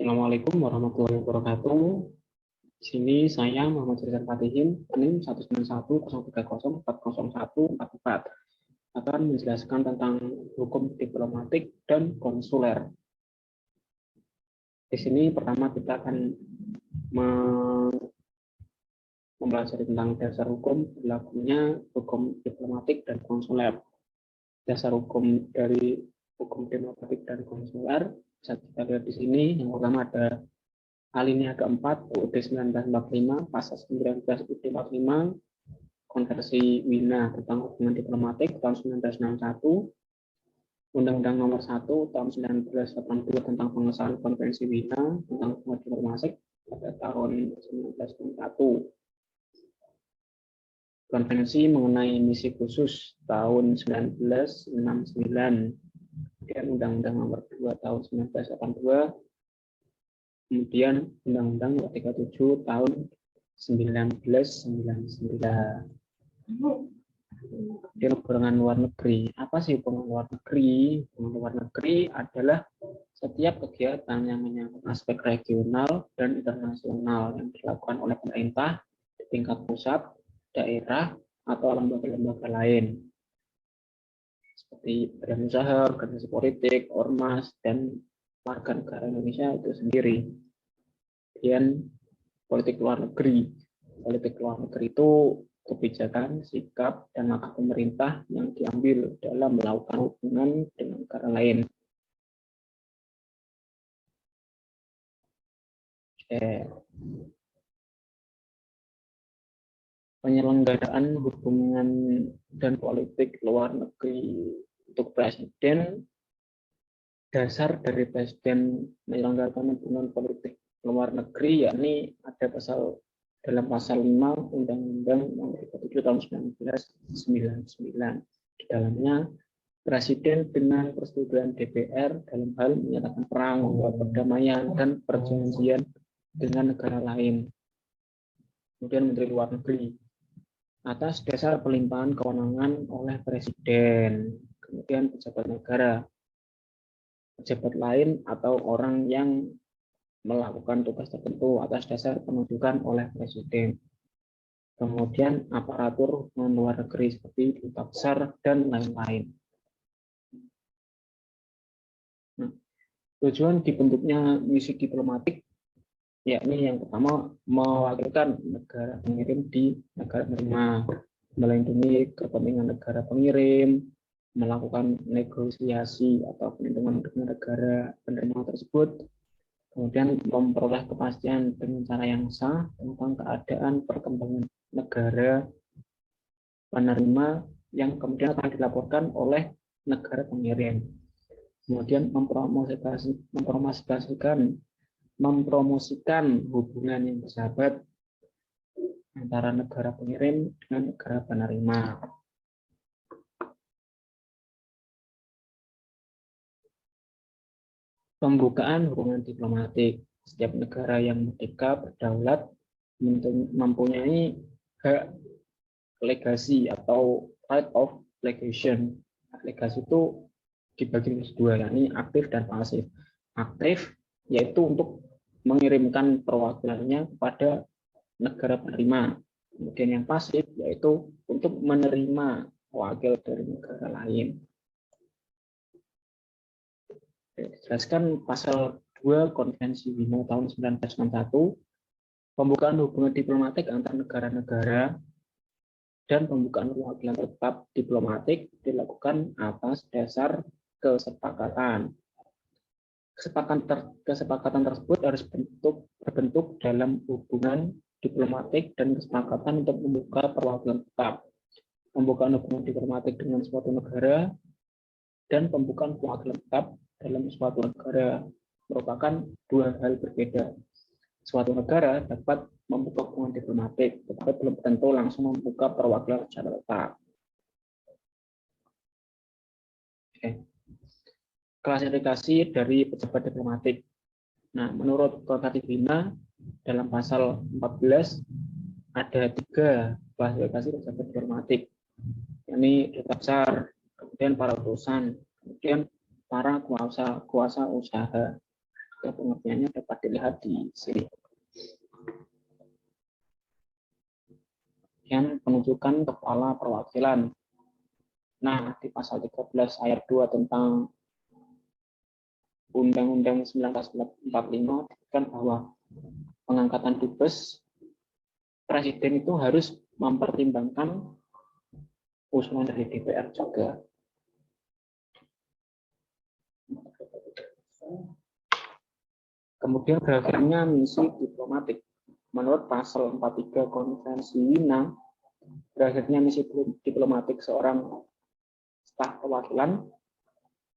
Assalamualaikum warahmatullahi wabarakatuh. Di sini saya Muhammad Rizal Fatihin, NIM 19103040144 akan menjelaskan tentang hukum diplomatik dan konsuler. Di sini pertama kita akan mempelajari tentang dasar hukum berlakunya hukum diplomatik dan konsuler. Dasar hukum dari hukum diplomatik dan konsuler bisa kita lihat di sini. Yang pertama ada alinea keempat UUD 1945 pasal 19 UUD 45 konversi Wina tentang hubungan diplomatik tahun 1961, Undang-Undang Nomor 1 tahun 1982 tentang pengesahan konvensi Wina tentang hubungan diplomatik pada tahun 1961. Konvensi mengenai misi khusus tahun 1969, kemudian Undang-Undang Nomor 2 tahun 1982, kemudian Undang-Undang Nomor 37 tahun 1999. Kemudian hubungan luar negeri. Apa sih hubungan luar negeri? Hubungan luar negeri adalah setiap kegiatan yang menyangkut aspek regional dan internasional yang dilakukan oleh pemerintah di tingkat pusat, daerah, atau lembaga-lembaga lain. Seperti badan usaha, organisasi politik, ormas, dan warga negara Indonesia itu sendiri. Kemudian politik luar negeri. Politik luar negeri itu kebijakan, sikap, dan langkah pemerintah yang diambil dalam melakukan hubungan dengan negara lain. Penyelenggaraan hubungan dan politik luar negeri untuk presiden. Dasar dari presiden menyelenggarakan hubungan politik luar negeri yakni ada dalam pasal 5 Undang-Undang Nomor 37 tahun 1999. Di dalamnya presiden dengan persetujuan DPR dalam hal menyatakan perang, membuat perdamaian dan perjanjian dengan negara lain. Kemudian Menteri Luar Negeri atas dasar pelimpahan kewenangan oleh presiden. Kemudian pejabat negara, pejabat lain atau orang yang melakukan tugas tertentu atas dasar penunjukan oleh presiden. Kemudian aparatur hubungan luar negeri seperti duta besar dan lain-lain. Nah, tujuan dibentuknya misi diplomatik yakni yang pertama mewakilkan negara pengirim di negara penerima, melindungi kepentingan negara pengirim, melakukan negosiasi atau perlindungan dengan negara penerima tersebut, kemudian memperoleh kepastian dengan cara yang sah tentang keadaan perkembangan negara penerima yang kemudian akan dilaporkan oleh negara pengirim. Kemudian mempromosikan hubungan yang bersahabat antara negara pengirim dengan negara penerima. Pembukaan hubungan diplomatik. Setiap negara yang merdeka berdaulat mempunyai hak legasi atau right of legation. Legasi itu dibagi menjadi dua, yakni aktif dan pasif. Aktif yaitu untuk mengirimkan perwakilannya kepada negara penerima. Kemudian yang pasif yaitu untuk menerima wakil dari negara lain. Dijelaskan pasal 2 Konvensi Wina tahun 1961, pembukaan hubungan diplomatik antar negara-negara dan pembukaan perwakilan tetap diplomatik dilakukan atas dasar kesepakatan. Kesepakatan tersebut harus berbentuk dalam hubungan diplomatik dan kesepakatan untuk membuka perwakilan tetap. Pembukaan hubungan diplomatik dengan suatu negara dan pembukaan perwakilan tetap dalam suatu negara merupakan dua hal berbeda. Suatu negara dapat membuka hubungan diplomatik, tetapi belum tentu langsung membuka perwakilan secara tetap. Klasifikasi dari pejabat diplomatik. Nah, menurut Konvensi Wina dalam pasal 14 ada 3 klasifikasi pejabat diplomatik. Ini duta besar, kemudian para utusan, kemudian para kuasa usaha. juga pengertiannya dapat dilihat di sini. Yang penunjukan kepala perwakilan. Nah, di pasal 13 ayat 2 tentang Undang-Undang 1945 disebutkan bahwa pengangkatan dubes presiden itu harus mempertimbangkan usulan dari DPR juga. Kemudian berakhirnya misi diplomatik. Menurut pasal 43 Konvensi Wina, berakhirnya misi diplomatik seorang staf perwakilan,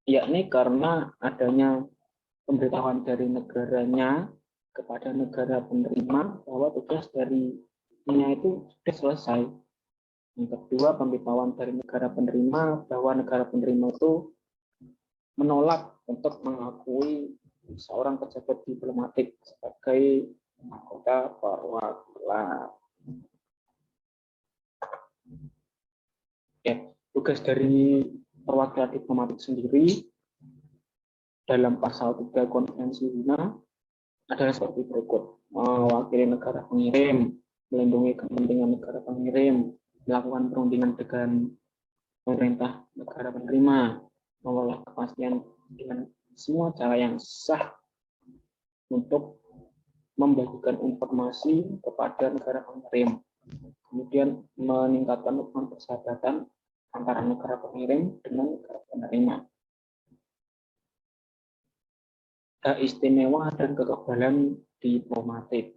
yakni karena adanya pemberitahuan dari negaranya kepada negara penerima bahwa tugas darinya itu sudah selesai. Yang kedua, pemberitahuan dari negara penerima bahwa negara penerima itu menolak untuk mengakui seorang pejabat diplomatik sebagai anggota perwakilan. Ya, tugas dari perwakilan diplomatik sendiri dalam pasal 3 Konvensi Wina adalah seperti berikut: mewakili negara pengirim, melindungi kepentingan negara pengirim, melakukan perundingan dengan pemerintah negara penerima, mengolah kepastian dengan semua cara yang sah untuk membagikan informasi kepada negara pengirim, kemudian meningkatkan hubungan persahabatan antara negara pengirim dengan negara penerima. Hak istimewa dan kekebalan diplomatik.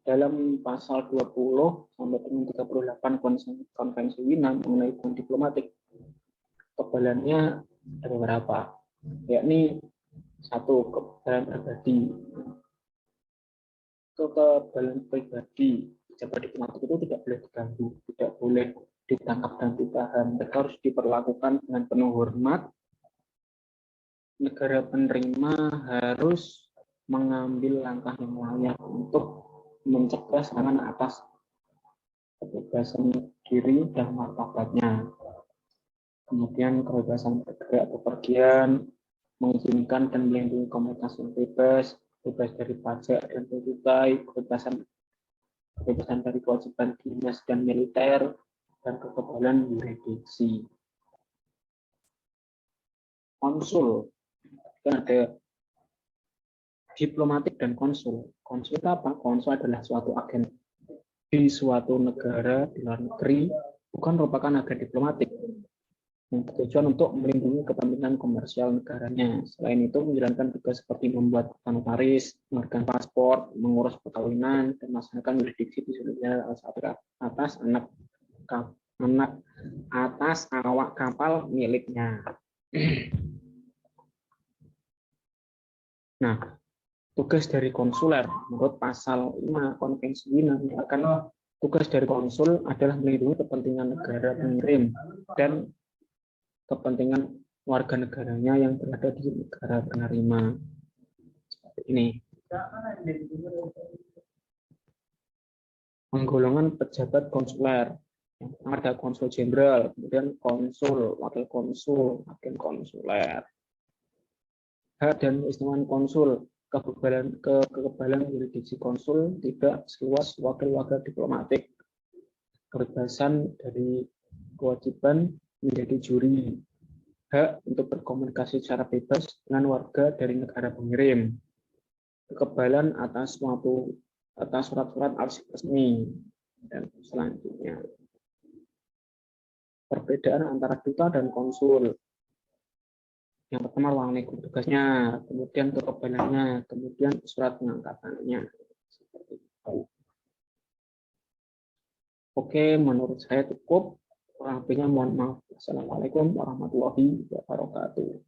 Dalam pasal 20 sampai dengan 38 Konvensi Wina mengenai hubungan diplomatik, kekebalannya ada beberapa, yakni satu, kekebalan pribadi. Kekebalan pribadi pejabat diplomatik itu tidak boleh diganggu, tidak boleh ditangkap dan ditahan. Mereka harus diperlakukan dengan penuh hormat. Negara penerima harus mengambil langkah yang layak untuk mencegah serangan atas kebebasan diri dan martabatnya. Kemudian kebebasan bergerak bepergian, mengizinkan dan melindungi komunitas yang bebas, bebas dari pajak dan cukai, kebebasan dari kewajiban dinas dan militer, dan kekebalan yurisdiksi. Konsul, kan ada diplomatik dan konsul. Konsul itu apa? Konsul adalah suatu agen di suatu negara di luar negeri, bukan merupakan agen diplomatik yang bertujuan untuk melindungi kepentingan komersial negaranya. Selain itu, menjalankan tugas seperti membuat notaris, mengeluarkan paspor, mengurus perkawinan, dan melaksanakan yurisdiksi di seluruh atas awak kapal miliknya. Nah, tugas dari konsuler menurut pasal 5 Konvensi Wina akan tugas dari konsul adalah melindungi kepentingan negara pengirim dan kepentingan warga negaranya yang berada di negara penerima. Seperti ini. Penggolongan pejabat konsuler. Yang pertama ada konsul jenderal, kemudian konsul, wakil konsul, agen konsuler. Hak dan keistimewaan konsul. Kekebalan yurisdiksi konsul tidak seluas wakil-wakil diplomatik. Kebebasan dari kewajiban menjadi juri. Hak untuk berkomunikasi secara bebas dengan warga dari negara pengirim. Kekebalan atas surat-surat arsip resmi. Dan selanjutnya, perbedaan antara duta dan konsul. Yang pertama ruang lingkup tugasnya, kemudian kekebalannya, kemudian surat pengangkatannya. Seperti itu. Oke, menurut saya cukup. Kurang lebihnya mohon maaf. Assalamualaikum warahmatullahi wabarakatuh.